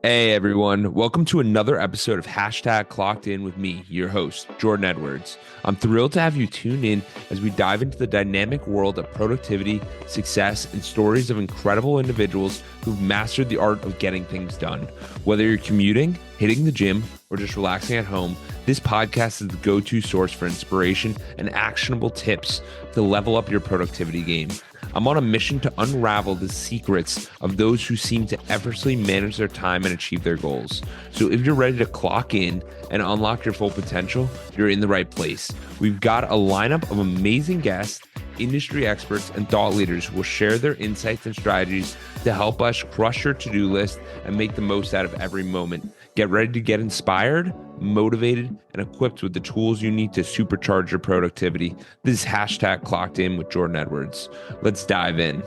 Hey everyone, welcome to another episode of Hashtag Clocked In with me, your host, Jordan Edwards. I'm thrilled to have you tune in as we dive into the dynamic world of productivity, success, and stories of incredible individuals who've mastered the art of getting things done. Whether you're commuting, hitting the gym, or just relaxing at home, this podcast is the go-to source for inspiration and actionable tips to level up your productivity game. I'm on a mission to unravel the secrets of those who seem to effortlessly manage their time and achieve their goals. So if you're ready to clock in and unlock your full potential, you're in the right place. We've got a lineup of amazing guests, industry experts, and thought leaders who will share their insights and strategies to help us crush your to-do list and make the most out of every moment. Get ready to get inspired, motivated, and equipped with the tools you need to supercharge your productivity. This is Hashtag Clocked In with Jordan Edwards. Let's dive in.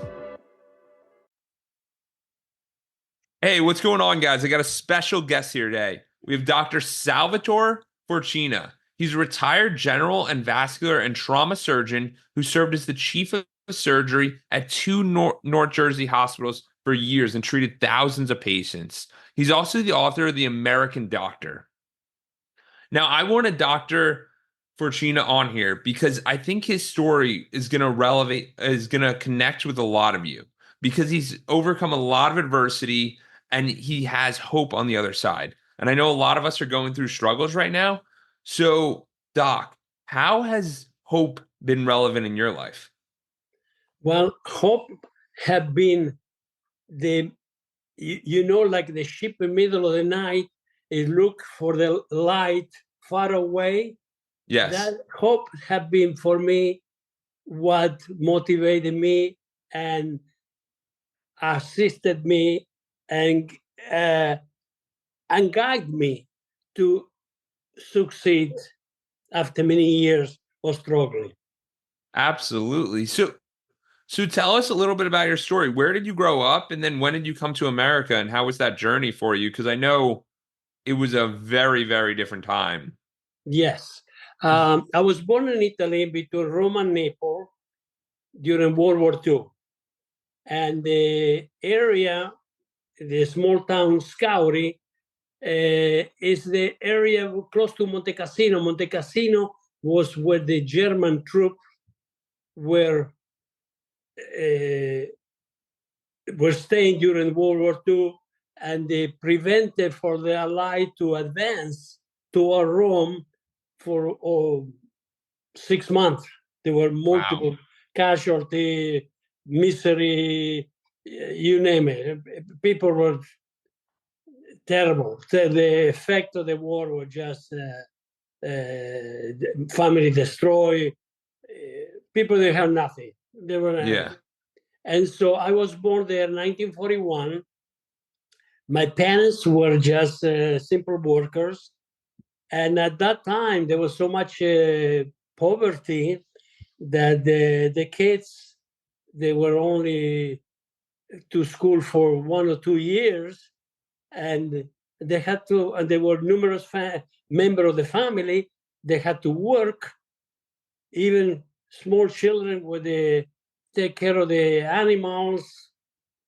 Hey, what's going on, guys? I got a special guest here today. We have Dr. Salvatore Forcina. He's a retired general and vascular and trauma surgeon who served as the chief of surgery at two North Jersey hospitals for years and treated thousands of patients. He's also the author of The American Doctor. Now, I wanted Dr. Forcina on here because I think his story is going to connect with a lot of you because he's overcome a lot of adversity and he has hope on the other side. And I know a lot of us are going through struggles right now. So, Doc, how has hope been relevant in your life? Well, hope have been like the ship in the middle of the night, it look for the light far away. Yes. That hope have been for me what motivated me and assisted me and guided me to succeed after many years of struggling. Absolutely. So tell us a little bit about your story. Where did you grow up, and then when did you come to America, and how was that journey for you? Because I know it was a very, very different time. Yes. I was born in Italy between Rome and Naples during World War II. And the area, the small town Scauri, is the area close to Monte Cassino. Monte Cassino was where the German troops were staying during World War II, and they prevented for the Allied to advance to Rome for 6 months. There were multiple casualty, misery, you name it. People were terrible. The effect of the war was just family destroyed. People, they had nothing. They were And so I was born there in 1941. My parents were just simple workers. And at that time, there was so much poverty that the kids, they were only to school for 1 or 2 years. And they had to, and there were numerous members of the family, they had to work. Even small children would take care of the animals.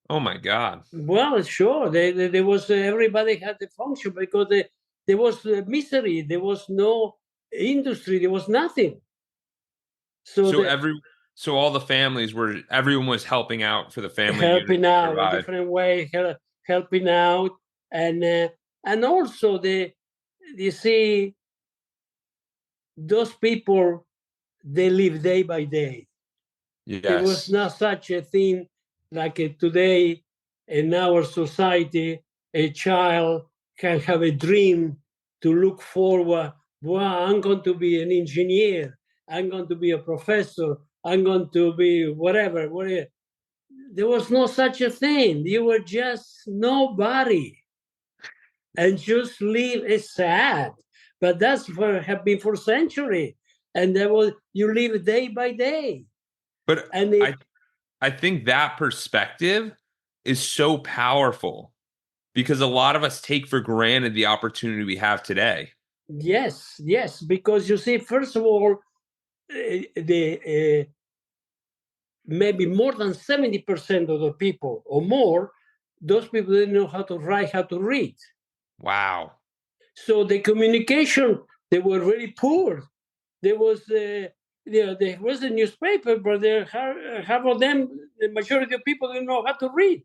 Oh my God. Well, sure. There was everybody had the function because there was misery. There was no industry. There was nothing. So all the families everyone was helping out for the family, helping out in different way, helping out, and also you see those people, they live day by day. Yes. There was not such a thing like today in our society. A child can have a dream to look forward. Well, I'm going to be an engineer. I'm going to be a professor. I'm going to be whatever. There was no such a thing. You were just nobody. And just live is sad. But that's have been for centuries. And you live day by day. But I think that perspective is so powerful because a lot of us take for granted the opportunity we have today. Yes, because you see, first of all, maybe more than 70% of the people or more, those people didn't know how to write, how to read. Wow. So the communication, they were very poor. There was there was a newspaper, but half of them, the majority of people didn't know how to read.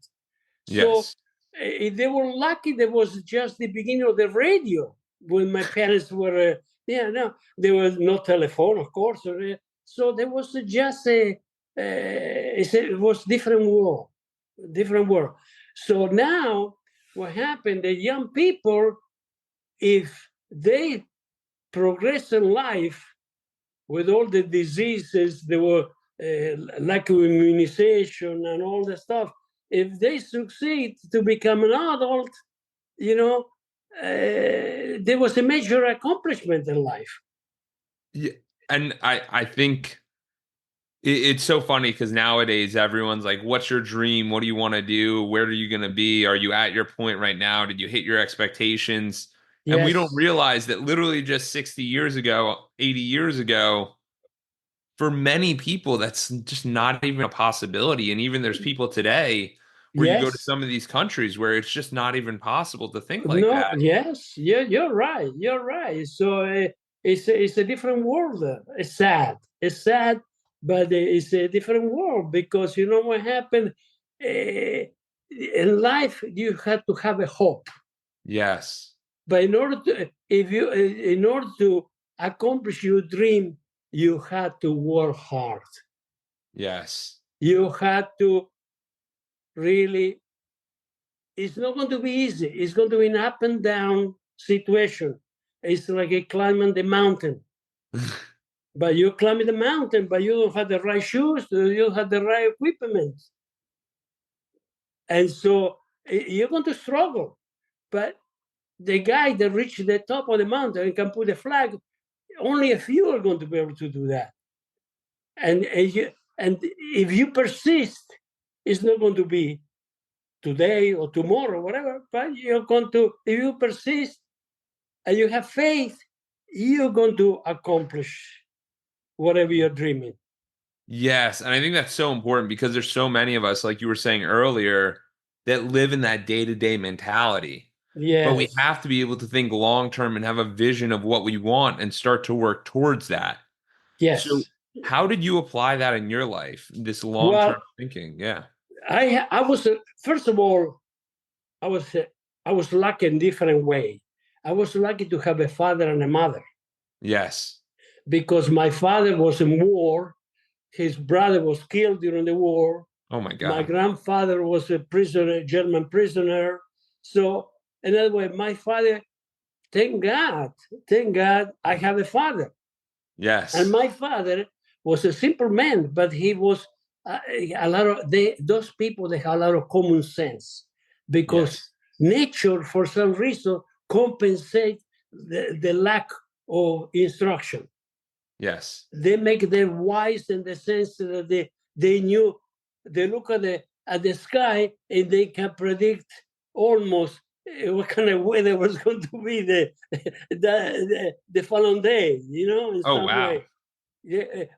So Yes. if they were lucky, there was just the beginning of the radio when my parents were. No, there was no telephone, of course. So there was just it was different world, different world. So now what happened? The young people, if they progress in life with all the diseases, there were lack of immunization and all the stuff. If they succeed to become an adult, there was a major accomplishment in life. Yeah. And I think it's so funny because nowadays everyone's like, what's your dream? What do you want to do? Where are you going to be? Are you at your point right now? Did you hit your expectations? And we don't Yes, realize that literally just 60 years ago, 80 years ago, for many people, that's just not even a possibility. And even there's people today where you go to yes. some of these countries where it's just not even possible to think like No, that. yes, yeah, you're right. You're right. So it's a different world. It's sad. It's sad, but it's a different world because you know what happened. In life, you have to have a hope. Yes. But in order to accomplish your dream, you have to work hard. Yes. You have to really. It's not going to be easy. It's going to be an up and down situation. It's like a climbing the mountain. But you're climbing the mountain, but you don't have the right shoes, you don't have the right equipment. And so you're going to struggle. But the guy that reached the top of the mountain and can put a flag, only a few are going to be able to do that. And if you persist, it's not going to be today or tomorrow, whatever, but you're going to, if you persist and you have faith, you're going to accomplish whatever you're dreaming. Yes, and I think that's so important because there's so many of us, like you were saying earlier, that live in that day-to-day mentality. But we Yes, have to be able to think long term and have a vision of what we want and start to work towards that. So, yes. how did you apply that in your life, this long-term Well, thinking? Yeah. I was first of all, I was uh, I was lucky in different way. I was lucky to have a father and a mother Yes. because my father was in war. His brother was killed during the war. Oh my My God. grandfather was a prisoner, German prisoner. So, in other words, my father, thank God, I have a father. And Yes. my father was a simple man, but he was a lot of those people. They have a lot of common sense because Yes. nature, for some reason, compensate the lack of instruction. Yes. They make them wise in the sense that they knew, they look at the sky and they can predict almost what kind of weather was going to be the following day, in Oh some wow. way.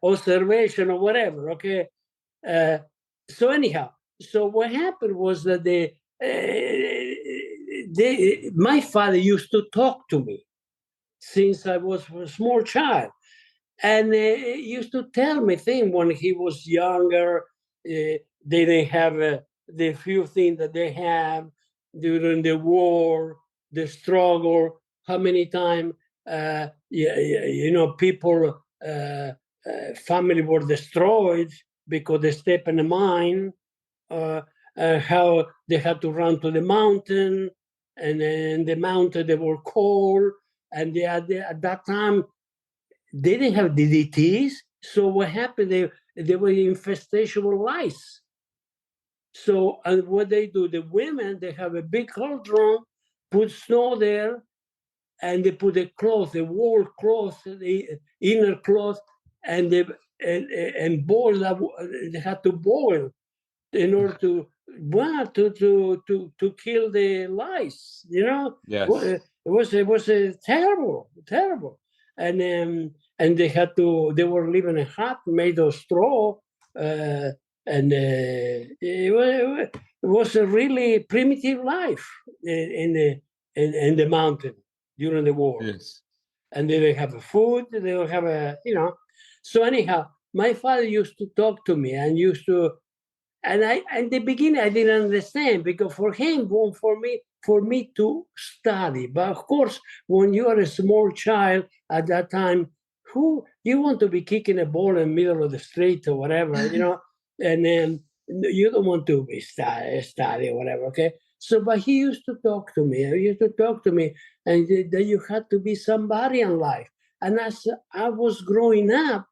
Observation or whatever. Okay. Uh, so anyhow, so what happened was that my father used to talk to me since I was a small child, and used to tell me things when he was younger. They didn't have the few things that they have during the war, the struggle. How many times, people, family were destroyed because they stepped in a mine. Uh, how they had to run to the mountain, and in the mountain they were cold, and at that time they didn't have DDTs. So what happened? They were infestation with lice. So and what they do, the women, they have a big cauldron, put snow there, and they put the cloth, the wool cloth, the inner cloth, and they and boil that. They had to boil in order to kill the lice. Yes. It was terrible, terrible, and they were living in a hut made of straw, and was a really primitive life in the mountain during the war. Yes. And they don't have a food, they don't have So anyhow, my father used to talk to me and used to, and I, in the beginning, I didn't understand because for him, for me to study. But of course, when you are a small child at that time, who you want to be kicking a ball in the middle of the street or whatever, and then you don't want to be study or whatever. Okay. So, but he used to talk to me. He used to talk to me, and that you had to be somebody in life. And as I was growing up,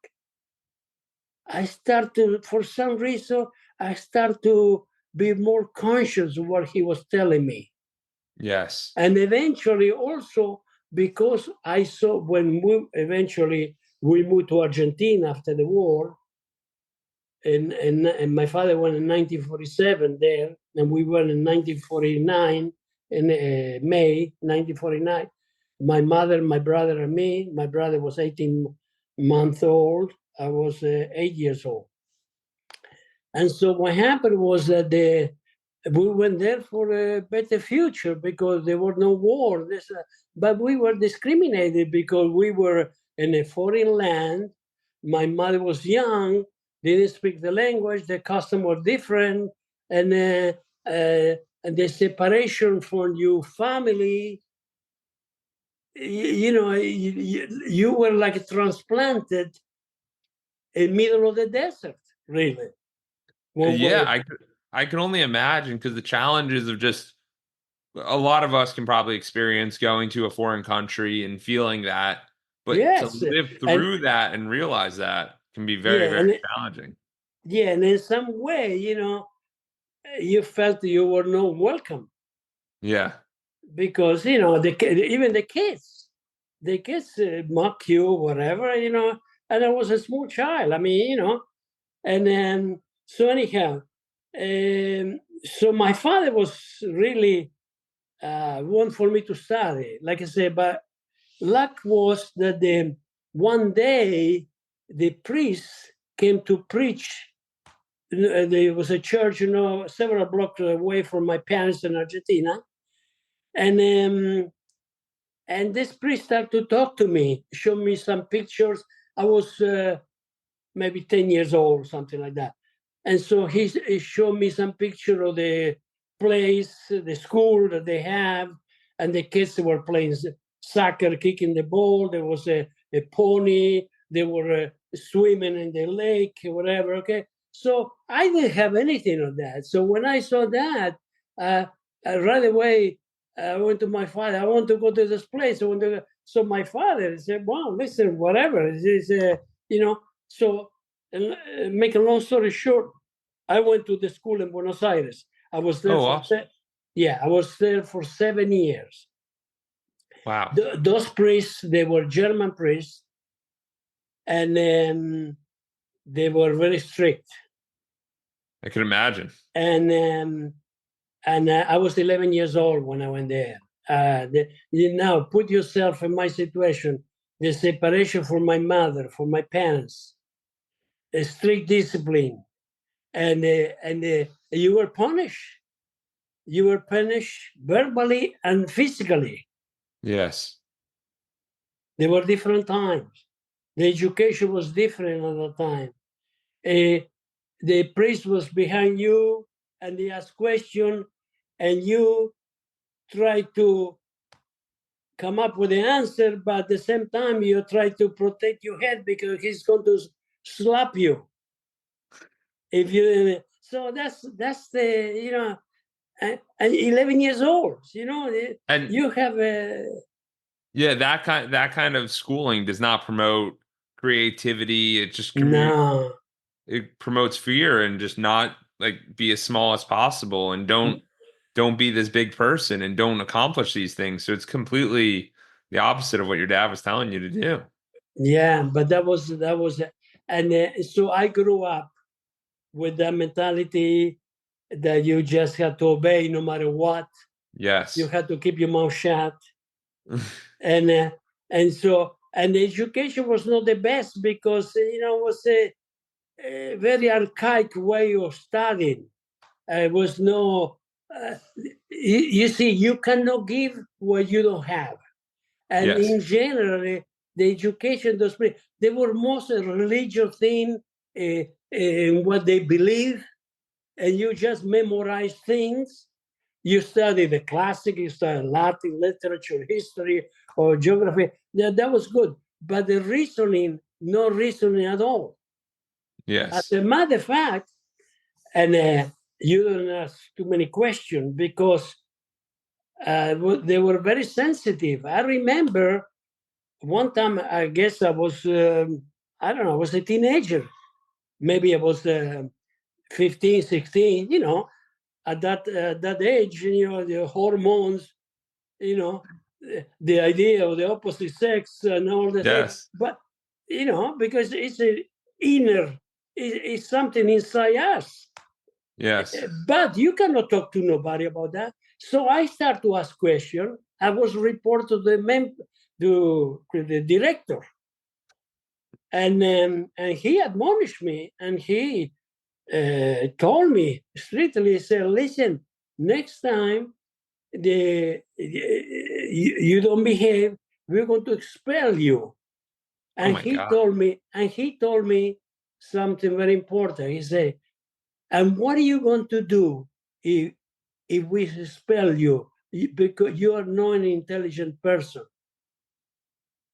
I started, for some reason, I started to be more conscious of what he was telling me. Yes. And eventually also because I saw when we moved to Argentina after the war, and my father went in 1947 there, and we went in 1949, in May 1949. My mother, my brother, and me. My brother was 18 months old. I was 8 years old. And so what happened was that we went there for a better future because there was no war. But we were discriminated because we were in a foreign land. My mother was young, didn't speak the language, the custom was different, and the separation from your family. You were like transplanted in the middle of the desert, really. One way. Yeah, I can only imagine because the challenges of just a lot of us can probably experience going to a foreign country and feeling that, but to Yes, live and through that and realize that can be very, yeah, very challenging. and in some way, you felt you were not welcome Yeah. because even the kids mock you, whatever, And I was a small child. I mean, and then so anyhow, so my father was really one for me to study, like I said, but luck was that one day the priest came to preach. There was a church, several blocks away from my parents in Argentina, and this priest started to talk to me, show me some pictures. I was maybe 10 years old, something like that, and so he showed me some picture of the place, the school that they have, and the kids were playing soccer, kicking the ball. There was a pony. They were swimming in the lake, whatever. Okay, so I didn't have anything of that. So when I saw that, right away I went to my father. I want to go to this place. So my father said, "Well, listen, whatever." So make a long story short, I went to the school in Buenos Aires. I was there Oh, awesome. I was there for 7 years. Wow. Those priests, they were German priests, and they were very strict. I can imagine. And I was 11 years old when I went there. Now, put yourself in my situation. The separation from my mother, from my parents, a strict discipline, and you were punished. You were punished verbally and physically. Yes. There were different times. The education was different at the time. The priest was behind you, and he asked question, and you try to come up with the answer, but at the same time you try to protect your head because he's going to slap you if you. So that's the and 11 years old. And You have a yeah, that kind of schooling does not promote creativity. It just no. it promotes fear and just not like be as small as possible and don't be this big person and don't accomplish these things. So it's completely the opposite of what your dad was telling you to do. Yeah, but and so I grew up with that mentality that you just had to obey no matter what. You Yes. had to keep your mouth shut, and the education was not the best because it was a very archaic way of studying. was no. You see, you cannot give what you don't have, and Yes. in general, the education those people, they were most a religious thing in what they believe, and you just memorize things. You study the classic, you study Latin literature, history, or geography. That was good, but the reasoning, no reasoning at all. Yes. As a matter of fact, and you don't ask too many questions because they were very sensitive. I remember one time, I guess I was, I don't know, I was a teenager. Maybe I was 15, 16, at that age, the hormones, the idea of the opposite sex and all the things. Yes. But, because it's an inner, it's something inside us. Yes. But you cannot talk to nobody about that. So I start to ask questions. I was reported to the director. And he admonished me, and he told me strictly, he said, listen, next time you don't behave, we're going to expel you. And God. he told me something very important. He said, and what are you going to do if we expel you because you are not an intelligent person?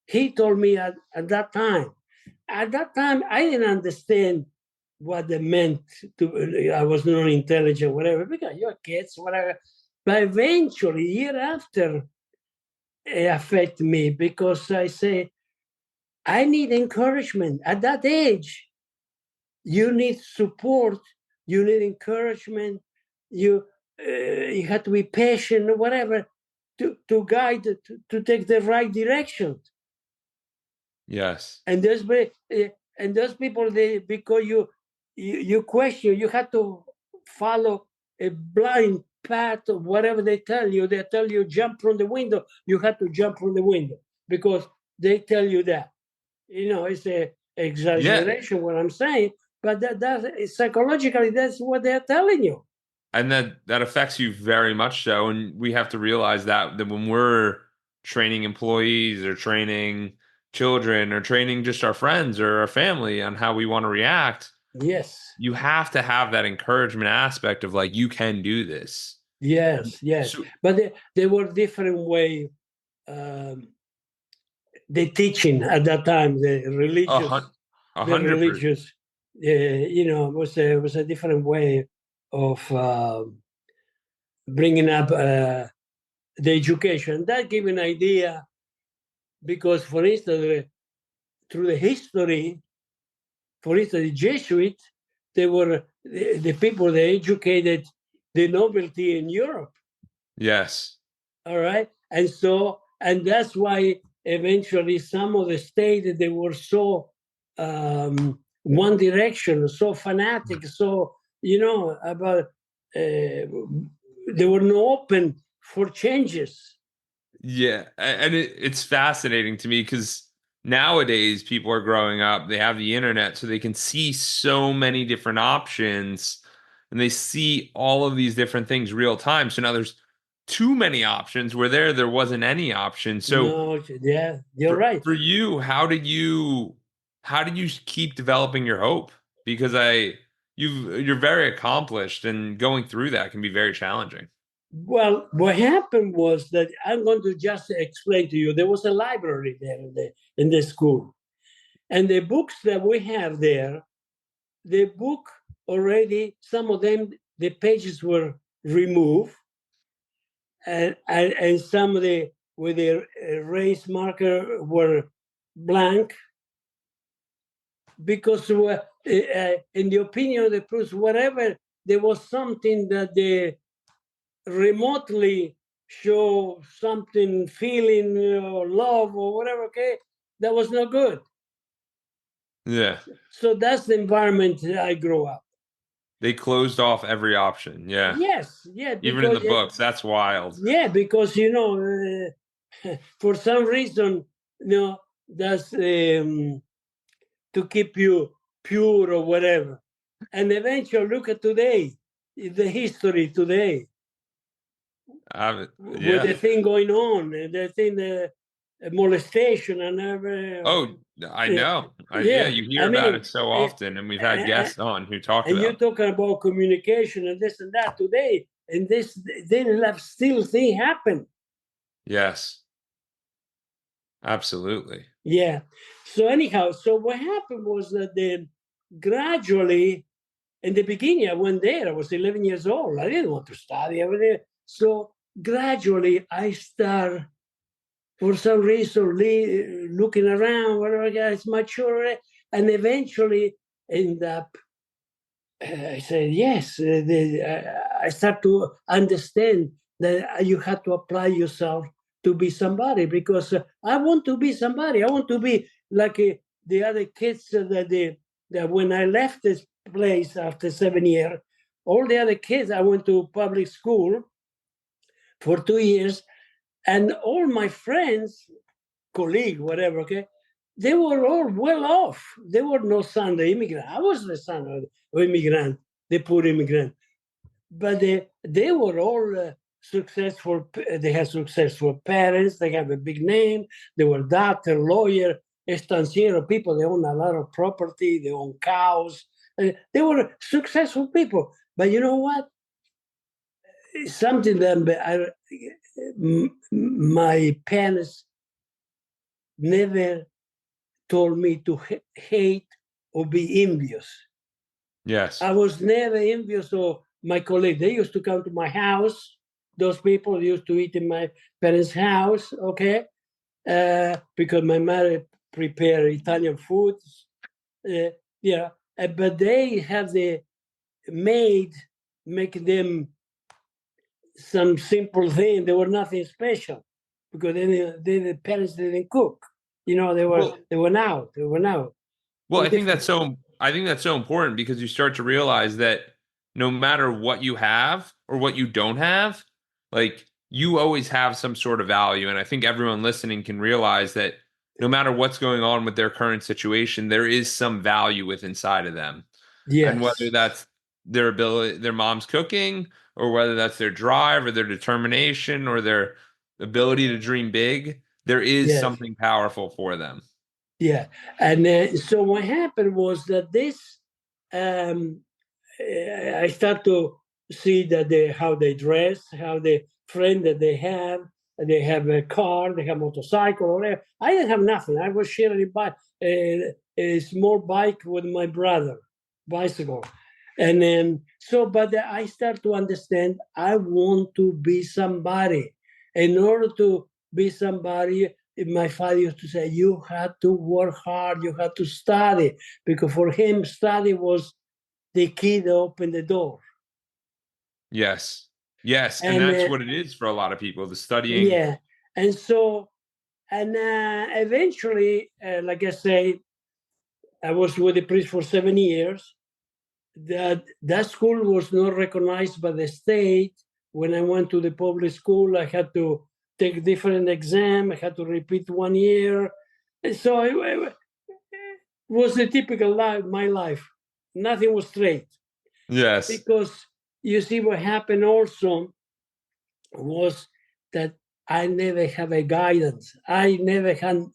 He told me at that time. At that time, I didn't understand what they meant to. I was not intelligent, whatever, because you're kids, whatever. But eventually, year after, it affected me because I say, I need encouragement. At that age, you need support, you need encouragement, you have to be patient, or whatever, to guide, to take the right direction. Yes. And those people, because you question, you have to follow a blind path of whatever they tell you. They tell you jump from the window, you have to jump from the window because they tell you that. It's a exaggeration what I'm saying, but that psychologically that's what they're telling you. And that affects you very much so. And we have to realize that when we're training employees or training children or training just our friends or our family on how we want to react, Yes. you have to have that encouragement aspect of like, you can do this. Yes. So, But there were different way. The teaching at that time, the religious, 100%. was a different way of bringing up the education. That gave an idea because, for instance, through the history, for instance, the Jesuits, they were the people that educated the nobility in Europe. Yes. All right, and that's why eventually some of the states, they were so one direction, so fanatic, so about they were not open for changes. Yeah. And it's fascinating to me because nowadays people are growing up, they have the internet, so they can see so many different options and they see all of these different things real time. So now there's too many options where there wasn't any option. So No, yeah, you're for, right. for you, how did you keep developing your hope? Because you're very accomplished and going through that can be very challenging. Well, what happened was that I'm going to just explain to you. There was a library there in the school, and the books that we have there, the book already, some of them, the pages were removed, and some of the with the erase marker were blank because in the opinion of the priests, whatever, there was something that they remotely show something, feeling or love or whatever, okay, that was not good. Yeah. So that's the environment that I grew up. They closed off every option. Yeah. Yes, yeah, Even in because the books. That's wild. yeah, because for some reason, that's to keep you pure or whatever. And eventually, look at today. the history today with Yeah. the thing going on, the thing, the molestation and everything. Oh, I know. Yeah, Yeah, you hear I about mean, it so often, and we've had guests on who talk and you're about. talking about communication and this and that today, and this then have still thing happen. Yes, absolutely. Yeah. So anyhow, so what happened was that then gradually, in the beginning, I went there. I was 11 years old. I didn't want to study over there. So gradually, I start for some reason looking around, whatever guy's mature, and eventually end up. I said yes. I start to understand that you have to apply yourself to be somebody because I want to be somebody. I want to be like the other kids that when I left this place after 7 years, all the other kids, I went to public school for 2 years, and all my friends, colleague, whatever, okay, they were all well off. They were no son of the immigrant. I was the son of the immigrant, the poor immigrant. But they were all successful. They had successful parents. They have a big name. They were doctor, lawyer, estanciero people. They own a lot of property. They own cows. They were successful people. But you know what? Something that my parents never told me to hate or be envious. Yes. I was never envious of my colleagues. They used to come to my house. Those people used to eat in my parents' house, okay? Because my mother prepared Italian food. Uh, yeah, but they have the maid make them some simple thing. They were nothing special because the parents didn't cook. You know, Well, they were out. They were out. well, I'm different. I think that's so important because you start to realize that no matter what you have or what you don't have, like you always have some sort of value. And I think everyone listening can realize that no matter what's going on with their current situation, there is some value with inside of them. And whether Yes, that's their ability, their mom's cooking, or whether that's their drive or their determination or their ability to dream big, there is yes. something powerful for them. Yeah, and so what happened was that this I start to see that how they dress, how the friend that they have a car, they have motorcycle, or whatever. I didn't have nothing. I was sharing a small bike with my brother, bicycle, and then but I start to understand I want to be somebody. In order to be somebody, my father used to say, you had to work hard, you had to study, because for him, study was the key that opened the door. Yes. Yes. And And that's what it is for a lot of people, the studying. yeah, and so, and eventually, like I say, I was with the priest for 7 years. That school was not recognized by the state. When I went to the public school, I had to take different exam. I had to repeat 1 year. And so it was the typical life, my life. Nothing was straight Yes. because you see what happened also was that I never have a guidance. I never had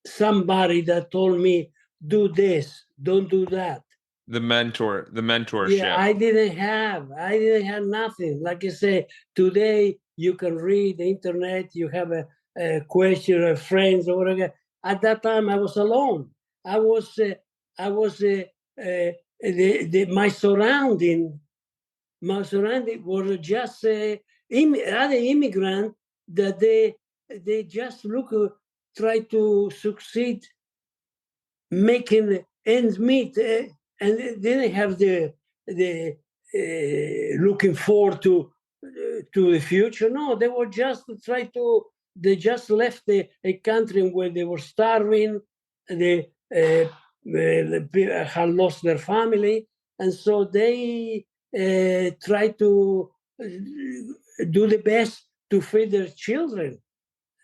somebody that told me, do this, don't do that. The Yeah, mentorship. I didn't have nothing. Like I say, today you can read the internet, you have a question of friends or whatever. At that time, I was alone. I was my surrounding were just other immigrant that they just try to succeed making ends meet, and they didn't have the looking forward to the future. No, they were just try to. They just left a country where they were starving. They had lost their family, and so they try to do the best to feed their children.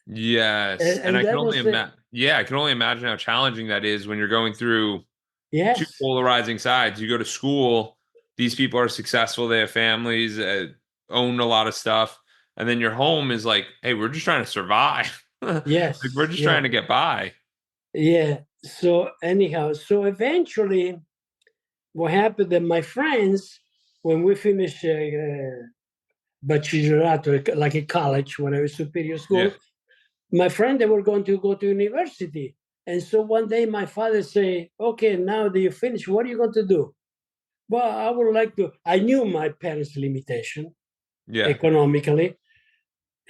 Yes. And And I can that only was imagine, yeah, I can only imagine how challenging that is when you're going through two yes, polarizing sides. You go to school these people are successful, they have families, own a lot of stuff, and then your home is like, hey, we're just trying to survive. Like we're Yes, just yeah, trying to get by. yeah. So anyhow, so eventually, what happened that my friends, when we finished bachillerato, like a college, when I was superior Yeah. school, my friend, they were going to go to university. And so one day my father say, okay, now that you finish, what are you going to do? Well, I would like to, I knew my parents' limitation Yeah. economically.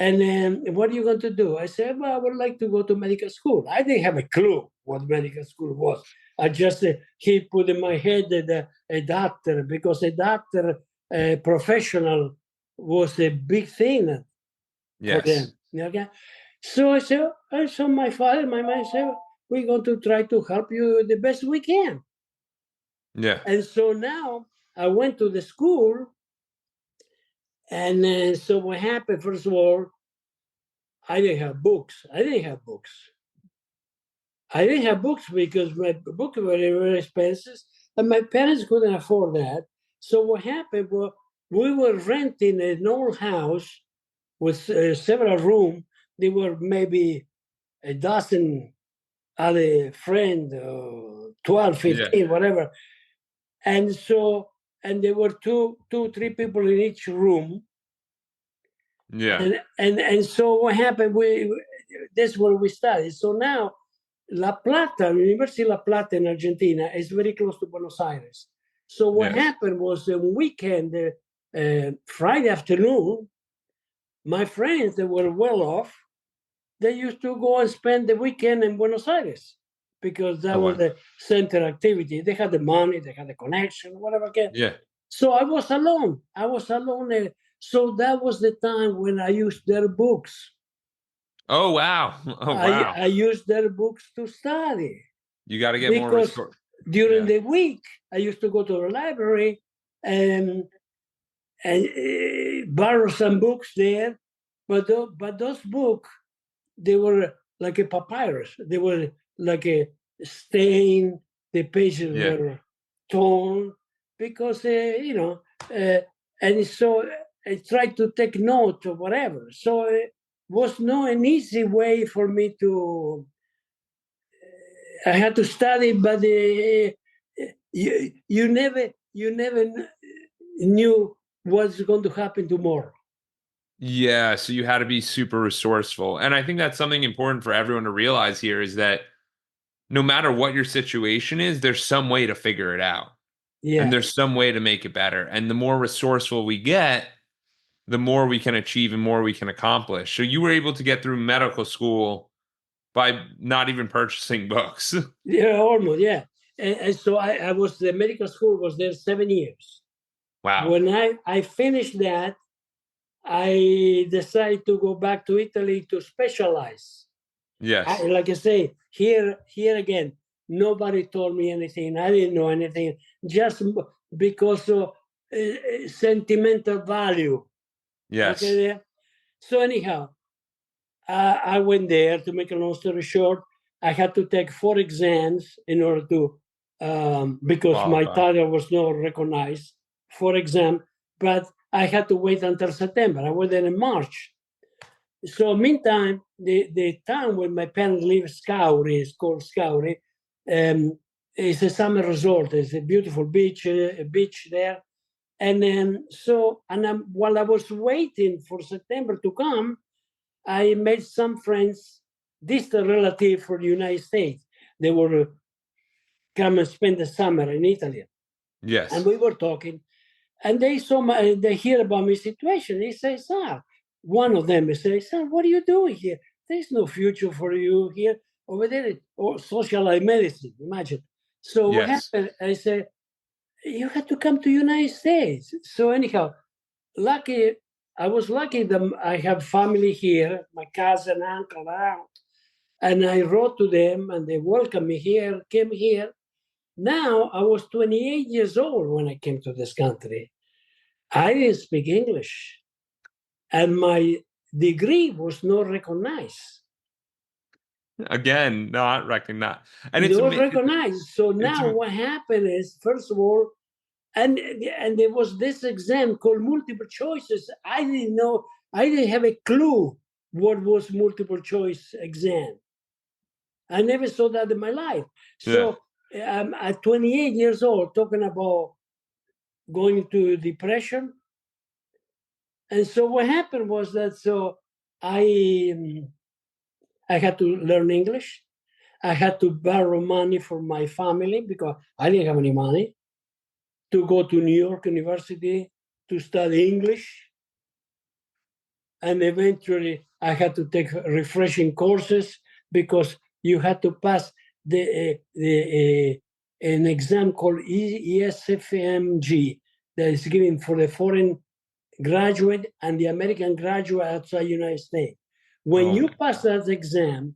And then what are you going to do? I said, well, I would like to go to medical school. I didn't have a clue what medical school was. I just, he put in my head that a doctor, because a doctor, a professional was a big thing for Yes. them. Okay? So I saw my father, my mother said, we're going to try to help you the best we can. Yeah. And so now I went to the school. And so what happened, first of all, I didn't have books. I didn't have books. I didn't have books because my books were very expensive, and my parents couldn't afford that. So what happened was we were renting an old house with several rooms. There were maybe a dozen other friends, 12, Yeah. 15, whatever. And so, and there were three people in each room. Yeah. And so what happened, that's where we started. So now La Plata, University of La Plata in Argentina is very close to Buenos Aires. So what Yes. happened was a weekend, Friday afternoon, my friends that were well off, they used to go and spend the weekend in Buenos Aires because that Oh was wow. the center activity. They had the money, they had the connection, whatever. Yeah. So I was alone. I was alone. So that was the time when I used their books. Oh wow. Oh wow. I used their books to study You got to get more because resource. during Yeah. the week I used to go to the library and borrow some books there. But those books, they were like a papyrus. They were like a stain. The pages Yeah. were torn because uh, and so I tried to take note of whatever. So it was not an easy way for me to. I had to study, but you never knew what's going to happen tomorrow. Yeah, so you had to be super resourceful. And I think that's something important for everyone to realize here is that no matter what your situation is, there's some way to figure it out. And Yeah, there's some way to make it better. And the more resourceful we get, the more we can achieve and more we can accomplish. So you were able to get through medical school by not even purchasing books. yeah, almost, yeah. And so I was the medical school was there 7 years. Wow. When I finished that, I decided to go back to Italy to specialize. Yes. Like I say, here again, nobody told me anything. I didn't know anything, just because of sentimental value. Yes. Okay, so anyhow, I went there. To make a long story short, I had to take 4 exams in order to, because my Qualify. title was not recognized, 4 exam, but I had to wait until September. I went there in March. So meantime, the town where my parents live, Scauri, is called Scauri. It's a summer resort. It's a beautiful beach, a beach there. And then while I was waiting for September to come, I made some friends, distant relatives from the United States. They were come and spend the summer in Italy, and Yes. we were talking. And they hear about my situation. They say, "Sir," one of them says, "Sir, what are you doing here? There's no future for you here. Over there, or socialized medicine. Imagine." So what Yes. happened? I said, "You have to come to United States." So anyhow, lucky I was lucky that I have family here, my cousin, uncle, aunt, and I wrote to them, and they welcomed me here, came here. Now I was 28 years old when I came to this country. I didn't speak English, and my degree was not recognized. Again, not recognized. And Not recognized. So it's now what happened is, first of all, And there was this exam called multiple choices. I didn't know. I didn't have a clue what was multiple choice exam. I never saw that in my life. So I'm at 28 years old, talking about going into depression. And so what happened was that I had to learn English. I had to borrow money from my family because I didn't have any money to go to New York University to study English. And eventually I had to take refreshing courses because you had to pass an exam called ESFMG that is given for the foreign graduate and the American graduate outside the United States. When you pass that exam,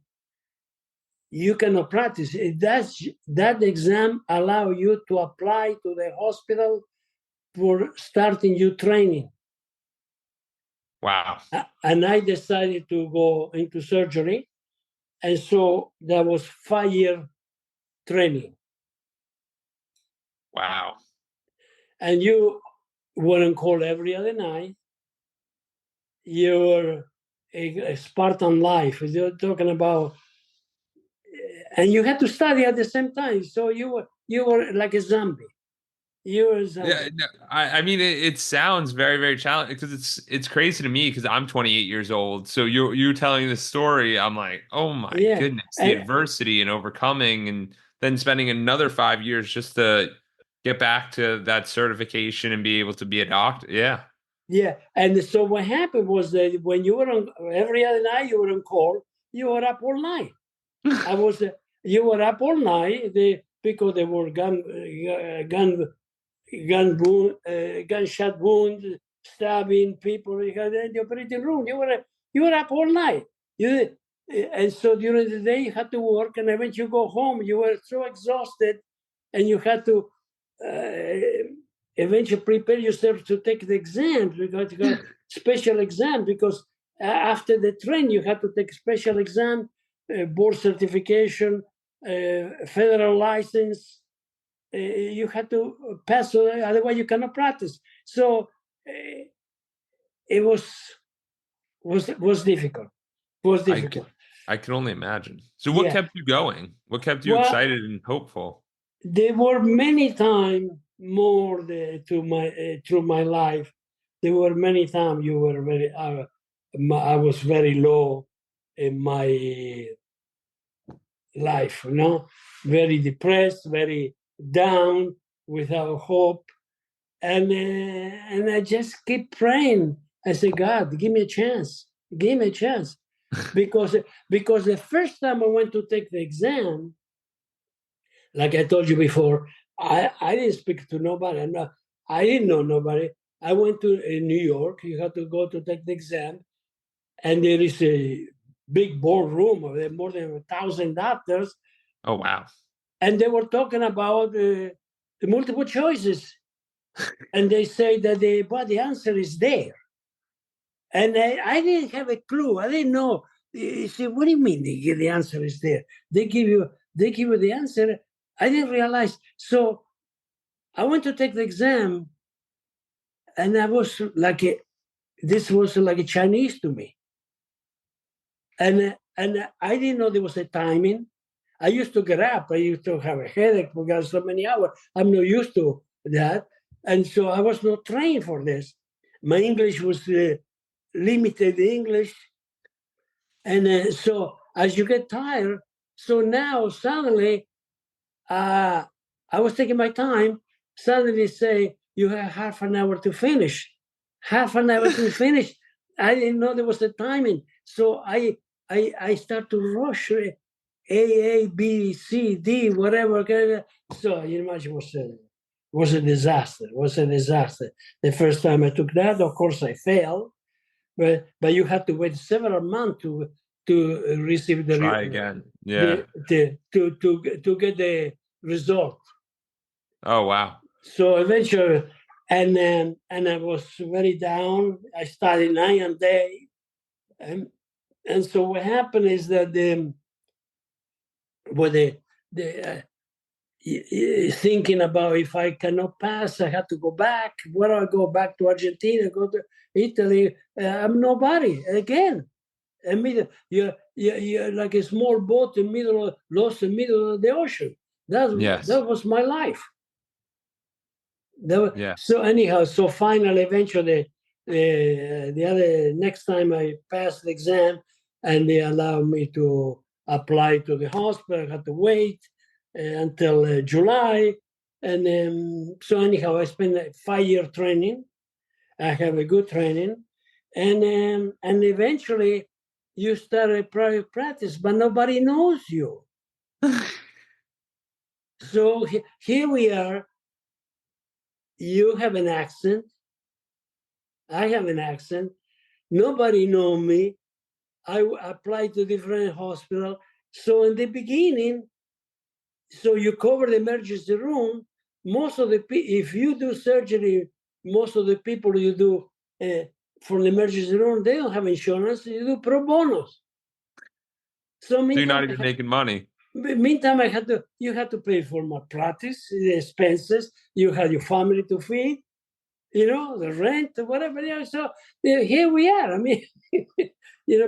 you cannot practice. That exam allow you to apply to the hospital for starting your training. Wow. And I decided to go into surgery. And so that was 5-year training. Wow. And you were on call every other night. You were a Spartan life. You're talking about, and you had to study at the same time. So you were like a zombie. Yeah, no, I mean it sounds very, very challenging because it's crazy to me because I'm 28 years old. So you're telling this story, I'm like, oh my goodness, the adversity and overcoming, and then spending another 5 years just to get back to that certification and be able to be a doctor. Yeah. Yeah, and so what happened was that when you were on every other night, you were on call. You were up all night. You were up all night. Because there were gunshot wounds, stabbing people in the operating room. You were up all night. And so during the day you had to work, and then when you go home, you were so exhausted, and you had to eventually prepare yourself to take the exam. Because you got special exam because after the train you had to take special exam, board certification, federal license. You had to pass, otherwise you cannot practice. So it was difficult. Was difficult. I can only imagine. So what kept you going? What kept you excited and hopeful? There were many times more through my life. There were many times you were very. I was very low in my life. Very depressed, very down, without hope. And I just keep praying. I say, God, give me a chance. Give me a chance. because the first time I went to take the exam, like I told you before, I didn't speak to nobody. I didn't know nobody. I went to New York. You have to go to take the exam. And there is a big boardroom of more than 1,000 doctors. Oh, wow. And they were talking about the multiple choices. And they say that the answer is there. And I didn't have a clue. I didn't know. He said, what do you mean the answer is there? They give you the answer. I didn't realize. So I went to take the exam, and I was like, this was like a Chinese to me. And I didn't know there was a timing. I used to get up. I used to have a headache because so many hours. I'm not used to that. And so I was not trained for this. My English was limited English. And so as you get tired, so now suddenly I was taking my time, suddenly say, you have half an hour to finish. Half an hour to finish. I didn't know there was a timing. So I start to rush A, B, C, D, whatever. So you imagine it was a disaster. It was a disaster. The first time I took that, of course I failed. But you have to wait several months to receive the try again. Yeah. To get the result. Oh wow. So eventually, and I was very down. I studied night and day, and so what happened is that thinking about if I cannot pass, I have to go back. Where do I go back to Argentina? Go to Italy? I'm nobody again. You're like a small boat lost in the middle of the ocean. That was my life. So anyhow, so finally, eventually, the other next time I passed the exam, and they allowed me to apply to the hospital. I had to wait until July, and so anyhow, I spent a 5-year training. I have a good training, and eventually, you start a private practice, but nobody knows you. So here we are. You have an accent. I have an accent. Nobody know me. I applied to different hospital. So in the beginning, so you cover the emergency room. Most of the if you do surgery, most of the people you do for the emergency room, they don't have insurance. You do pro bono. So you're not even making money. Meantime, you had to pay for my practice, the expenses. You had your family to feed, the rent, whatever. So here we are. I mean,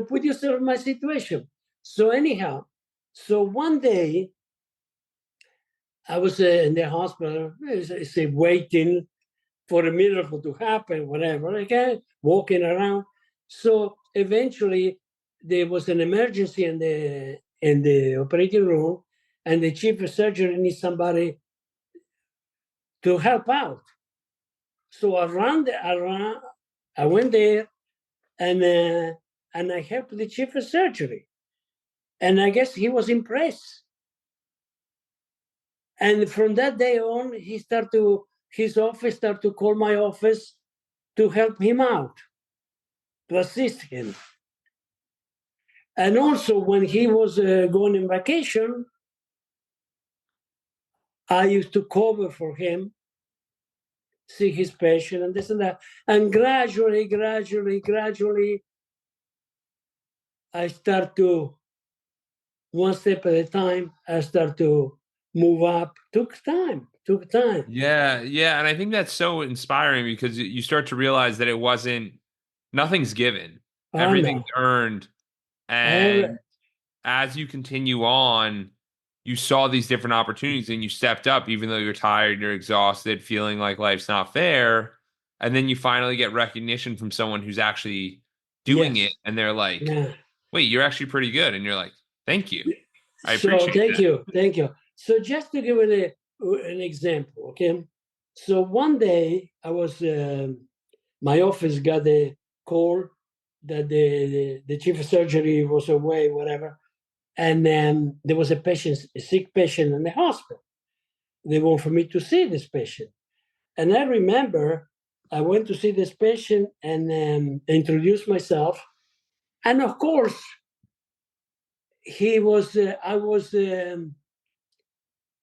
put yourself in my situation. So anyhow, so one day I was in the hospital, say, waiting for a miracle to happen, whatever. Okay, walking around. So eventually, there was an emergency in the operating room, and the chief of surgery needs somebody to help out. So I went there, and I helped the chief of surgery, and I guess he was impressed. And from that day on, his office started to call my office to help him out, to assist him. And also, when he was going on vacation, I used to cover for him, see his patient, and this and that. And gradually, I start to, one step at a time, I start to move up. Took time. Yeah. And I think that's so inspiring because you start to realize that nothing's given. Everything's earned. And as you continue on, you saw these different opportunities and you stepped up, even though you're tired, you're exhausted, feeling like life's not fair. And then you finally get recognition from someone who's actually doing it. And they're like, wait, you're actually pretty good. And you're like, thank you. I appreciate that. Thank you. So just to give it an example, okay? So one day I was, my office got a call that the chief of surgery was away, whatever. And then there was a sick patient in the hospital. They want for me to see this patient. And I remember I went to see this patient and introduced myself. And of course,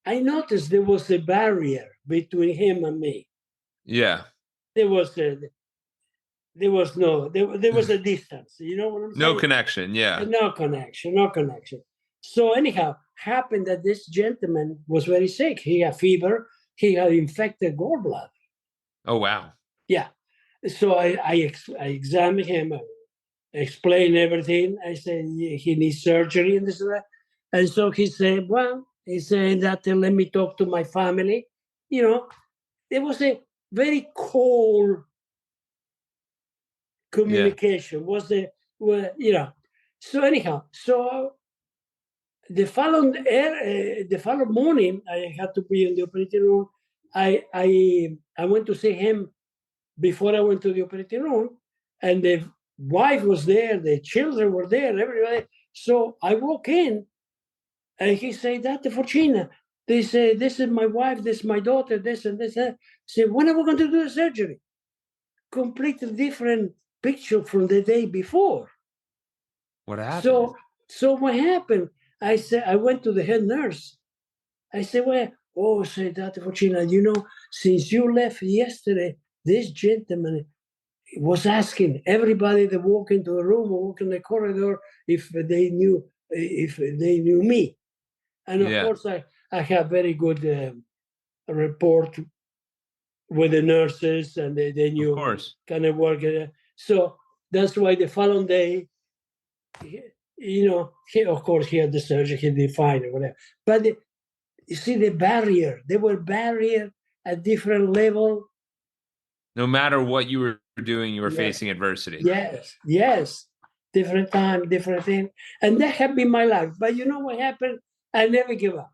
I noticed there was a barrier between him and me. Yeah. There was a distance. You know what I'm saying? No connection. Yeah. No connection. So anyhow, happened that this gentleman was very sick. He had fever. He had infected gallbladder. Oh, wow. Yeah. So I examined him, explained everything. I said he needs surgery and this and that. And so he said, that let me talk to my family. There was a very cold communication. So anyhow, the following morning, I had to be in the operating room. I went to see him before I went to the operating room, and the wife was there, the children were there, everybody. So I walk in, and he said, Dr. Forcina, they say, this is my wife, this is my daughter, this and this. I said, when are we going to do the surgery? Completely different picture from the day before. What happened? So what happened? I said, I went to the head nurse. I said, said Dr. Forcina, since you left yesterday, this gentleman was asking everybody that walk into the room or walk in the corridor if they knew me. And of course, I have very good report with the nurses, and they Of knew course. kind of work. So that's why the following day, of course, he had the surgery, he did fine or whatever. But you see the barrier, there were barrier at different level. No matter what you were doing, you were Yeah. facing adversity. Yes. Different time, different thing. And that had been my life. But you know what happened? I never give up.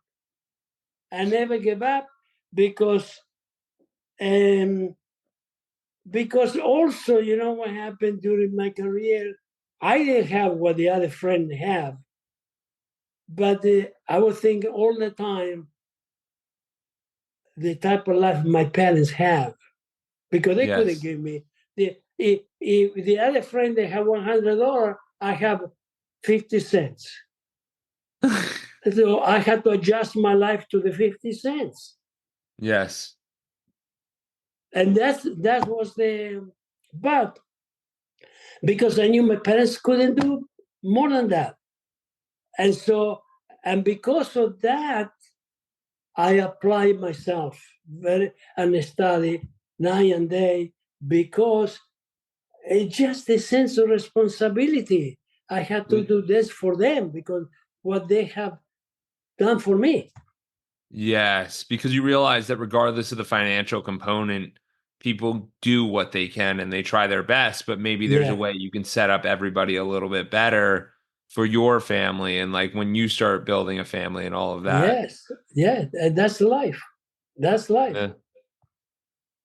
I never give up because also, you know what happened during my career? I didn't have what the other friend have, but I was thinking all the time the type of life my parents have, because they couldn't give me if the other friend they have $100, I have 50 cents. So I had to adjust my life to the 50 cents. Yes. And that was but because I knew my parents couldn't do more than that. And because of that, I apply myself and study night and day, because it's just a sense of responsibility. I had to do this for them because what they have done for me. Yes, because you realize that regardless of the financial component, people do what they can and they try their best, but maybe there's a way you can set up everybody a little bit better for your family, and like when you start building a family and all of that. That's life. That's life. Yeah.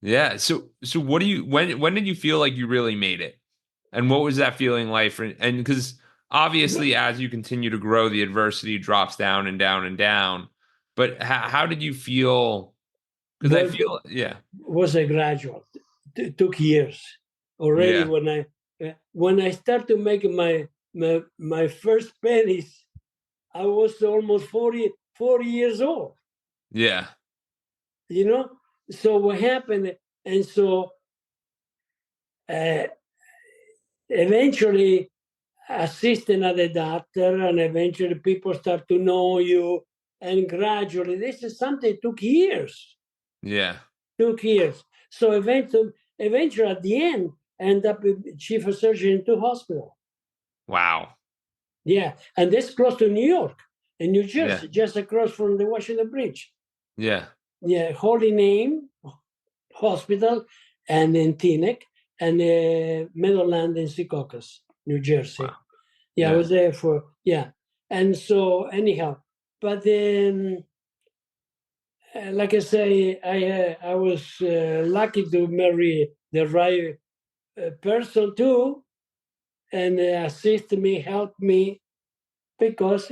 Yeah. So what do you when did you feel like you really made it? And what was that feeling like? And because obviously as you continue to grow, the adversity drops down and down and down. But how did you feel? Because I Well, feel, yeah. was a gradual. Took years already. Yeah. When I started to make my first pennies, I was almost 40 years old. Yeah. So what happened? And so eventually assisting at the doctor, and eventually people start to know you, and gradually this is something took years. Yeah. Took years. So eventually at the end, I end up with chief of surgery in 2 hospitals. Wow. Yeah, and that's close to New York and New Jersey, Yeah. just across from the Washington Bridge. Yeah. Yeah, Holy Name Hospital, and in Teaneck, and Meadowland in Secaucus, New Jersey. Wow. Yeah, I was there for, And so anyhow, but then, like I say, I was lucky to marry the right person too, and assist me, help me, because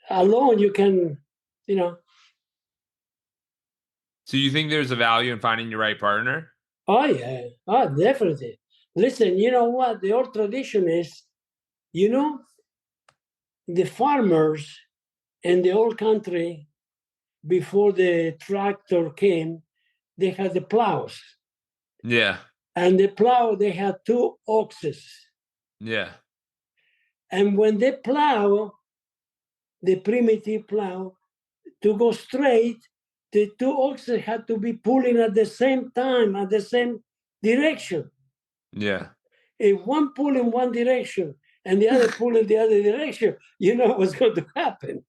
alone you can, you know. So you think there's a value in finding your right partner? Oh yeah, definitely. Listen, you know what the old tradition is, the farmers in the old country, before the tractor came, they had the plows. Yeah. And the plow, they had 2 oxes. Yeah. And when they plow, the primitive plow, to go straight, the 2 oxen had to be pulling at the same time, at the same direction. Yeah. If one pull in one direction and the other pull in the other direction, you know what's going to happen.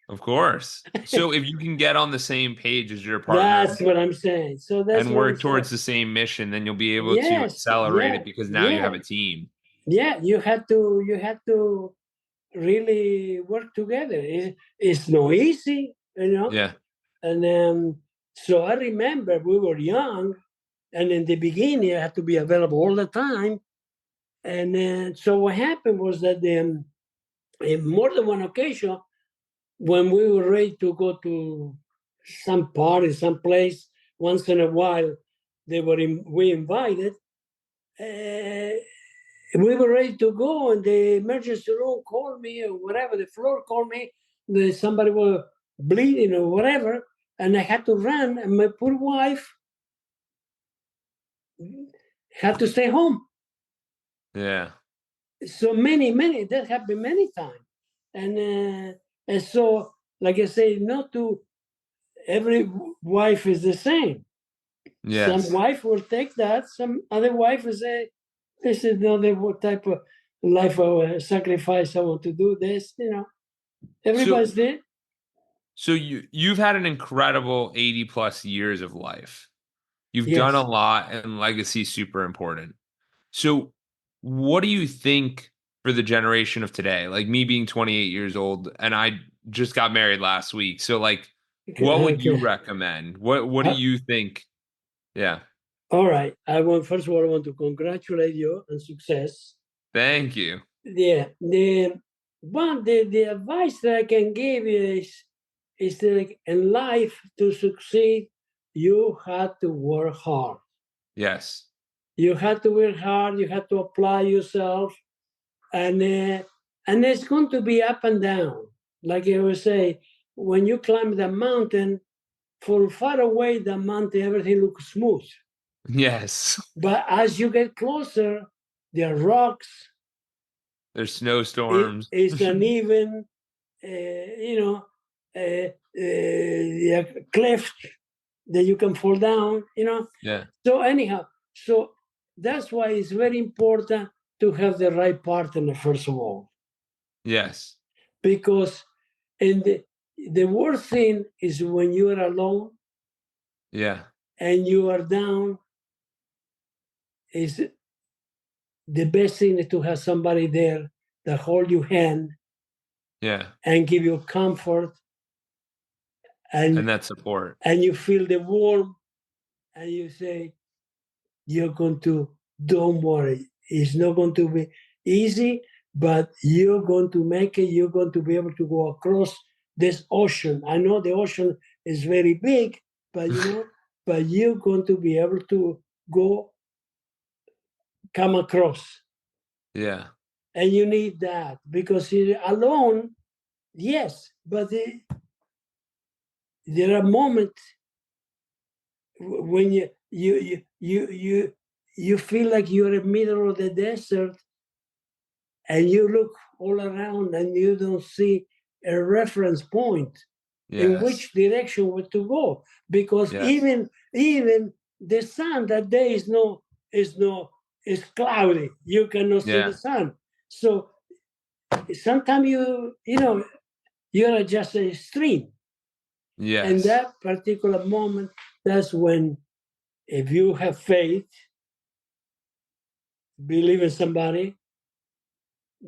Of course. So if you can get on the same page as your partner That's what I'm saying. So that's and what I'm work saying. towards the same mission, then you'll be able to Yes, accelerate it because now you have a team. Yeah, you had to really work together. It's not easy, Yeah. And so I remember we were young, and in the beginning I had to be available all the time. And so what happened was that in more than one occasion, when we were ready to go to some party, some place, once in a while, we invited. We were ready to go, and the emergency room called me, or whatever, the floor called me, that somebody was bleeding or whatever, and I had to run, and my poor wife had to stay home. Yeah. So many, that happened many times. And so like I say, not to every wife is the same. Some Yes. wife will take that. Some other wife will say, "This is not the type of life of sacrifice I want to do." This, So everybody's there. so you've had an incredible 80 plus years of life. You've done a Yes. lot, and legacy is super important. So what do you think for the generation of today? Like me being 28 years old, and I just got married last week. So like what would you Okay. recommend? What do Uh, you think? Yeah. all right. First of all, I want to congratulate you on success. Thank you. Yeah. The advice that I can give you is that in life to succeed, you have to work hard. Yes. You have to work hard. You have to apply yourself, and it's going to be up and down. Like I would say, when you climb the mountain, from far away, the mountain everything looks smooth. Yes. But as you get closer, there are rocks. There's snowstorms. It's uneven. You know, the cliff that you can fall down. Yeah. So anyhow, so that's why it's very important to have the right partner first of all, Yes. because and the worst thing is when you are alone Yeah. and you are down. Is the best thing is to have somebody there that hold your hand Yeah. and give you comfort, And and that support. you feel the warmth, and you say, you're going to, don't worry, it's not going to be easy, but you're going to make it. You're going to be able to go across this ocean. I know the ocean is very big, but but you're going to be able to go, come across. Yeah. And you need that, because you're alone, yes, but there are moments when you feel like you're in the middle of the desert, and you look all around and you don't see a reference point in Yes. which direction to go, because Yes. even the sun that day is cloudy. You cannot see the Yeah. sun. So sometimes you're just a stream. And Yes. that particular moment, that's when, if you have faith, believe in somebody,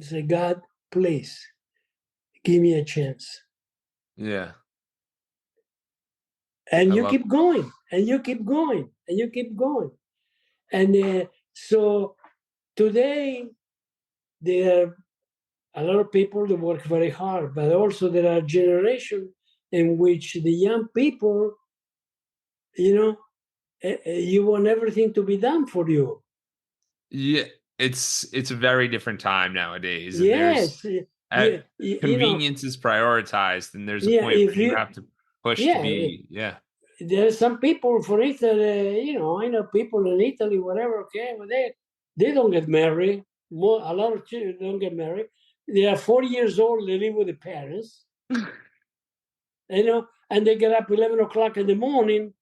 say, God, please give me a chance. Yeah. And I you love keep going, and you keep going, and you keep going. And so today, there are a lot of people that work very hard, but also there are generations in which the young people, you know, you want everything to be done for you. Yeah, it's a very different time nowadays, and there's Yes, uh, you know, convenience is prioritized, and there's a yeah. point If where you you, have to push to yeah, be, yeah, there are some people, for Italy, I know people in Italy, whatever. Okay, well, they don't get married. A lot of children don't get married. They are 40 years old. They live with the parents, and they get up 11 o'clock in the morning,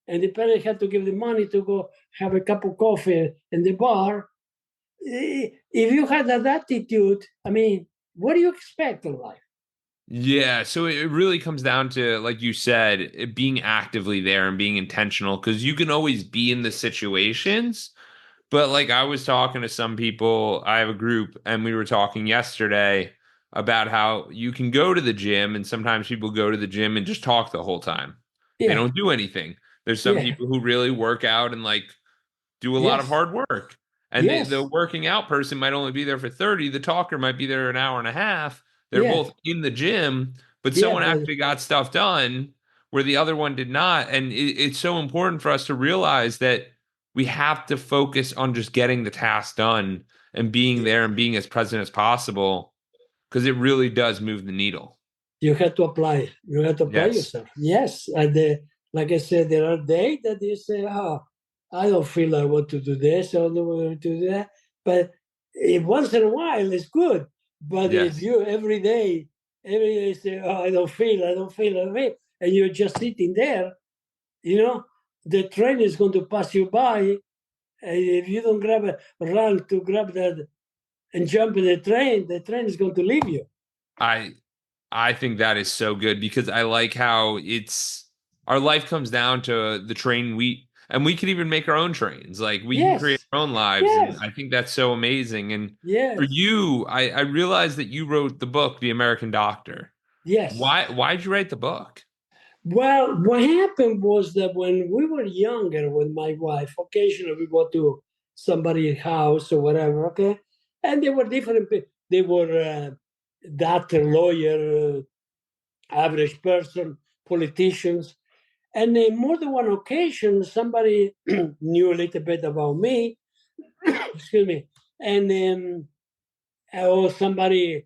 and the parents have to give the money to go have a cup of coffee in the bar. If you had that attitude, I mean, what do you expect in life? yeah. So it really comes down to, like you said, it being actively there and being intentional, because you can always be in the situations. But like I was talking to some people, I have a group, and we were talking yesterday about how you can go to the gym, and sometimes people go to the gym and just talk the whole time. They Yeah, don't do anything. There's some yeah, people who really work out and like do a lot of yes, hard work. And the yes, working out person might only be there for 30. The talker might be there an hour and a half. They're yeah, both in the gym, but yeah, someone but actually got stuff done where the other one did not. And it's so important for us to realize that we have to focus on just getting the task done and being there and being as present as possible, because it really does move the needle. you have to apply. You have to apply Yes. yourself. Yes, and like I said, there are days that you say, "Oh, I don't feel I want to do this, or I don't want to do that." But if once in a while, it's good. But if Yes. you every day Every day you say, oh, I don't feel, I don't feel, I don't feel. And you're just sitting there, you know, the train is going to pass you by. And if you don't run to grab that and jump in the train is going to leave you. I I think that is so good because I like how it's our life comes down to the train we could even make our own trains. Like we can create Yes, our own lives. And yes, I think that's so amazing. And for yes, you, I realized that you wrote the book, The American Doctor. yes. Why'd you write the book? Well, what happened was that when we were younger with my wife, occasionally we go to somebody's house or whatever, okay? And they were different people. They were doctor, lawyer, average person, politicians. And in more than one occasion, somebody knew a little bit about me, excuse me, and or somebody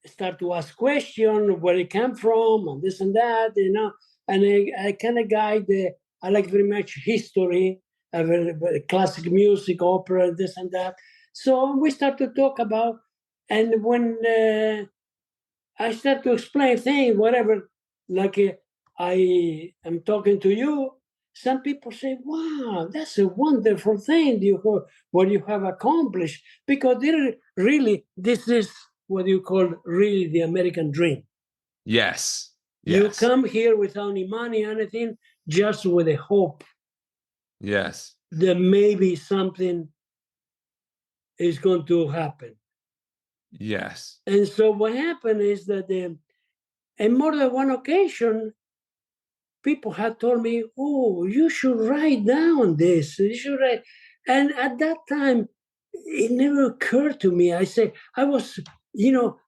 start to ask question where it came from and this and that, you know. And I kind of guide. I like very much history, very classic music, opera, this and that. So we start to talk about, and when I start to explain things, whatever, like I am talking to you, some people say, wow, that's a wonderful thing what you have accomplished. Because really, this is what you call really the American dream. Yes. You Yes. come here without any money, anything, just with a hope Yes. that maybe something is going to happen. Yes. And so what happened is that in more than one occasion, people had told me, "Oh, you should write down this. You should write." And at that time, it never occurred to me. I say I was,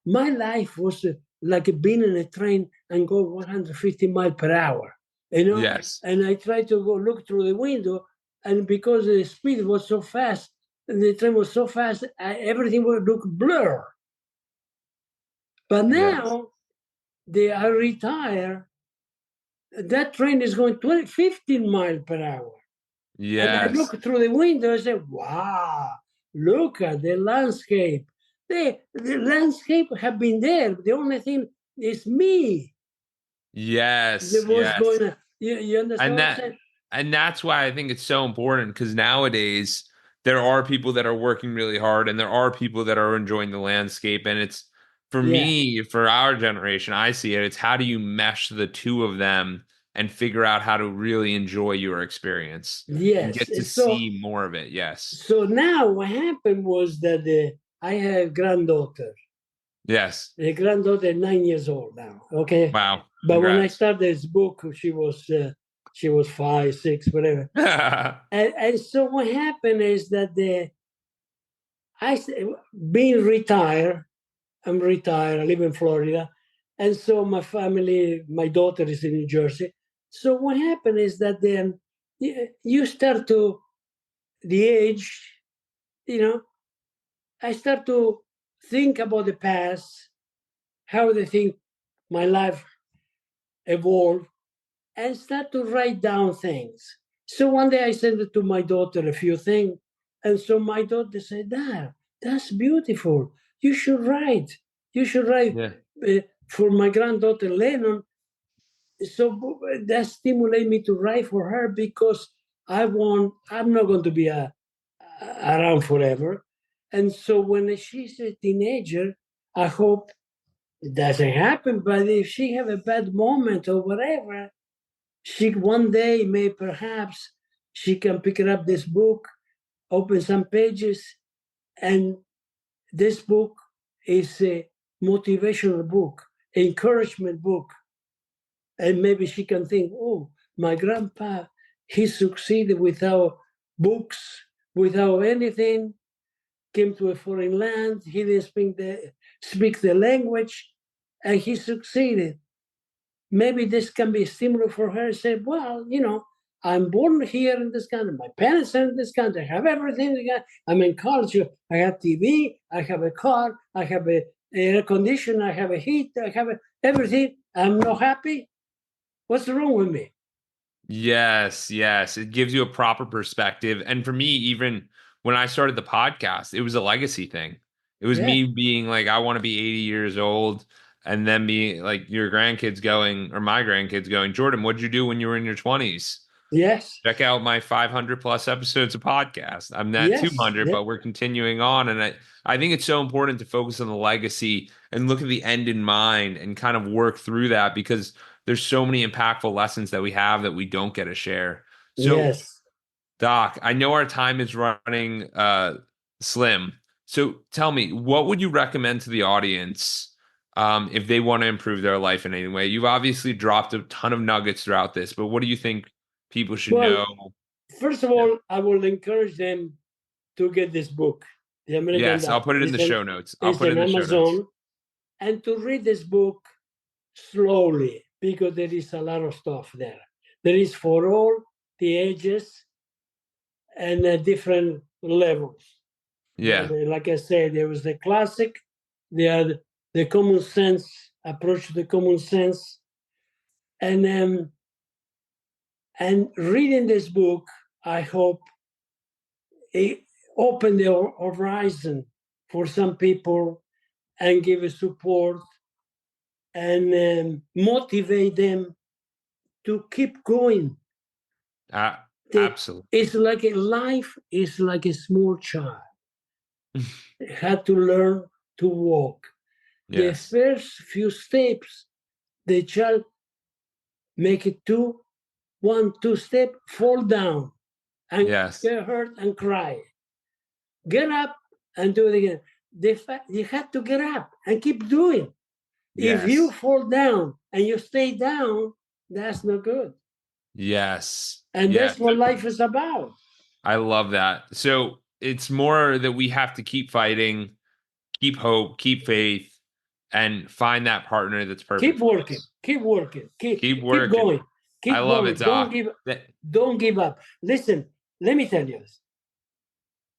my life was like being in a train and go 150 miles per hour, Yes. And I tried to go look through the window, and because the speed was so fast, and the train was so fast, everything would look blur. But Yes. now they are retired, that train is going 15 miles per hour. And I Yes. look through the window and say, wow, look at the landscape. The landscape have been there. The only thing is me Yes. that was Yes. going to, you understand And what I'm that saying? and that's why I think it's so important because nowadays there are people that are working really hard and there are people that are enjoying the landscape. And it's for Yeah. me, for our generation, I see it. It's how do you mesh the two of them and figure out how to really enjoy your experience and Yes. get to So, see more of it. Yes. so now what happened was that I have a granddaughter. Yes. The granddaughter 9 years old now. Okay. Wow. But when I Congrats. started this book, she was 5, 6, whatever. And so what happened is that I being retired, I'm retired. I live in Florida, and so my family, my daughter is in New Jersey. So what happened is that then you start to the age, you know, I start to think about the past, how they think my life evolved, and start to write down things. So one day I sent it to my daughter a few things, and so my daughter said, "Dad, that's beautiful. You should write. You should write." Yeah. For my granddaughter Lennon, so that stimulated me to write for her because I'm not going to be around forever. And so when she's a teenager, I hope it doesn't happen, but if she have a bad moment or whatever, she one day may perhaps she can pick up this book, open some pages, and this book is a motivational book, encouragement book. And maybe she can think, oh, my grandpa, he succeeded without books, without anything, came to a foreign land, he didn't speak the language, and he succeeded. Maybe this can be similar for her. Say, well, I'm born here in this country. My parents are in this country. I have everything. I'm in college. I have TV. I have a car. I have a air conditioner. I have a heat. I have everything. I'm not happy. What's wrong with me? Yes, yes. It gives you a proper perspective. And for me, even when I started the podcast, it was a legacy thing. It was Yeah. me being like, I want to be 80 years old. And then be like your grandkids going, or my grandkids going, Jordan, what'd you do when you were in your 20s? Yes. Check out my 500 plus episodes of podcast. I'm not Yes. 200, but we're continuing on. And I think it's so important to focus on the legacy and look at the end in mind and kind of work through that, because there's so many impactful lessons that we have that we don't get to share. So, Yes. Doc, I know our time is running slim. So tell me, what would you recommend to the audience if they want to improve their life in any way? You've obviously dropped a ton of nuggets throughout this, but what do you think people should Well, know? first of Yeah. all, I will encourage them to get this book, The American Yes, I'll Dad. put it in the show notes. I'll It's put it in in the show notes. Amazon, and to read this book slowly, because there is a lot of stuff there. There is for all the ages and different levels. Yeah. Like I said, there was the classic, the common sense approach to the common sense, and reading this book, I hope it open the horizon for some people and give a support and motivate them to keep going. Absolutely. It's like a life is like a small child. Had to learn to walk. Yes. The first few steps, the child make it two step, fall down and Yes. get hurt and cry. Get up and do it again. You have to get up and keep doing. Yes. If you fall down and you stay down, that's not good. Yes. And yes. that's what life is about. I love that. So it's more that we have to keep fighting, keep hope, keep faith, and find that partner that's perfect. Keep working. Keep working. Keep working. Keep going. Keep I love going. it, Doc. Don't give up. Listen, let me tell you this.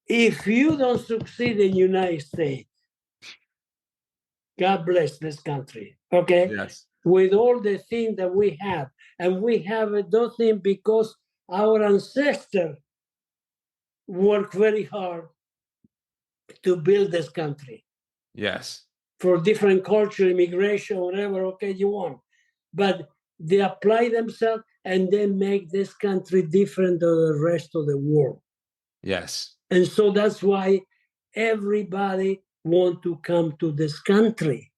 If you don't succeed in the United States, God bless this country. Okay? Yes. With all the things that we have. And we have those things because our ancestors worked very hard to build this country. Yes. For different culture, immigration, whatever, okay, you want. But they apply themselves and they make this country different than the rest of the world. Yes. And so that's why everybody want to come to this country.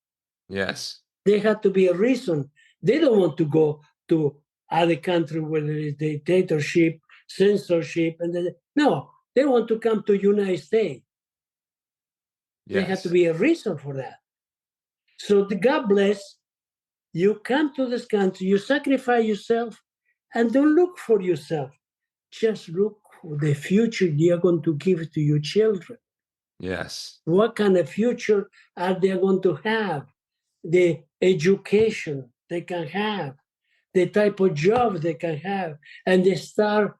Yes. There had to be a reason. They don't want to go to other country where there is dictatorship, censorship, and no, they want to come to United States. Yes. There had to be a reason for that. So God bless, you come to this country, you sacrifice yourself, and don't look for yourself. Just look for the future you're going to give to your children. Yes. What kind of future are they going to have? The education they can have, the type of job they can have, and they start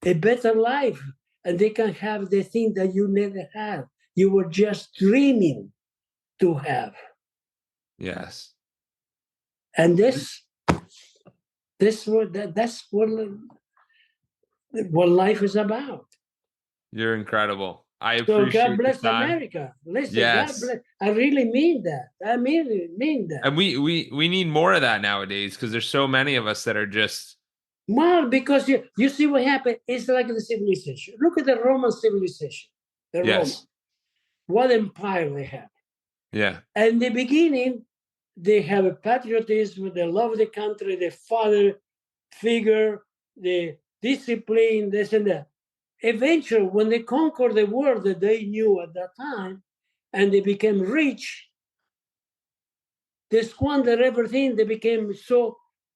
a better life, and they can have the thing that you never had. You were just dreaming to have. Yes. And that's what life is about. You're incredible. I appreciate so God bless the time. America. Listen, yes. God bless. I really mean that. I mean that. And we need more of that nowadays, because there's so many of us that are just. Well, because you see what happened. It's like the civilization. Look at the Roman civilization. The Yes. Roman. What empire they have. Yeah. And in the beginning, they have a patriotism. They love the country, the father figure, the discipline, this and that. Eventually, when they conquered the world that they knew at that time, and they became rich, they squandered everything. They became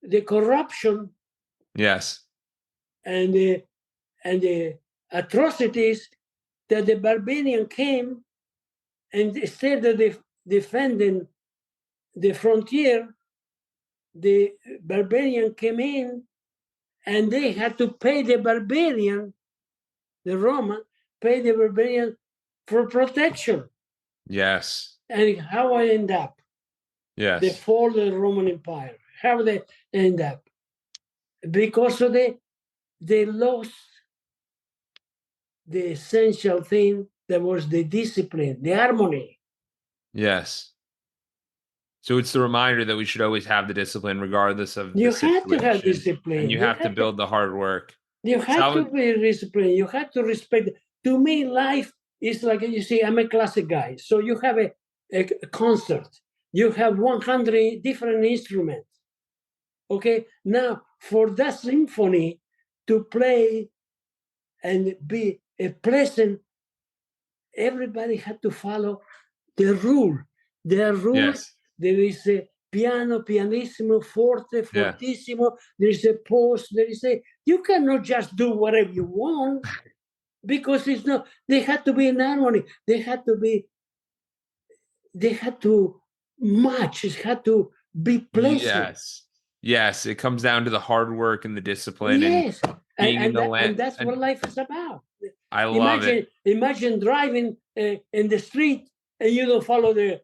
the corruption. Yes. And the atrocities that the barbarian came, and instead of defending the frontier, the barbarian came in, and they had to pay the barbarian, the Roman, pay the barbarian for protection. Yes. And how I end up? Yes. The fall of the Roman Empire. How they end up? Because of they lost the essential thing that was the discipline, the harmony. Yes. So it's the reminder that we should always have the discipline regardless of the You have to have situation. discipline. And you have to build the hard work. You have to be disciplined. You have to respect. To me, life is like, you see, I'm a classic guy. So you have a concert. You have 100 different instruments. Okay, now for that symphony to play and be a pleasant, everybody had to follow the rule. The rule, Yes. There is a piano, pianissimo, forte, fortissimo, there is a pause, you cannot just do whatever you want, because it's not, they had to be in harmony. They had to match, it had to be pleasant. Yes, it comes down to the hard work and the discipline. Yes, and that's what life is about. I love it. Imagine driving in the street and you don't follow the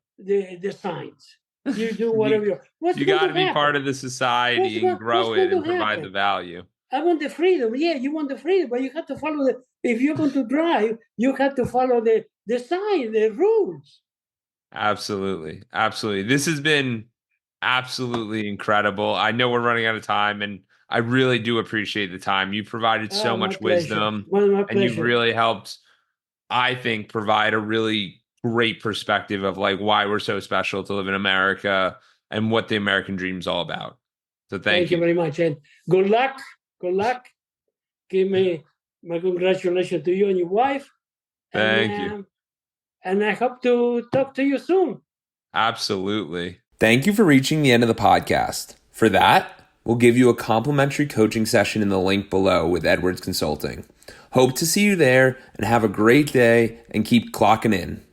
signs. You do whatever you got to be part of the society and grow it and provide the value. I want the freedom. Yeah, you want the freedom, but you have to follow if you're going to drive, you have to follow the sign, the rules. Absolutely. This has been absolutely incredible. I know we're running out of time, and I really do appreciate the time. You provided so much wisdom, and you've really helped, I think, provide a really great perspective of like why we're so special to live in America and what the American dream is all about. So thank you very much, and good luck. Give me my congratulations to you and your wife. Thank you. And I hope to talk to you soon. Absolutely. Thank you for reaching the end of the podcast. For that, we'll give you a complimentary coaching session in the link below with Edwards Consulting. Hope to see you there, and have a great day and keep clocking in.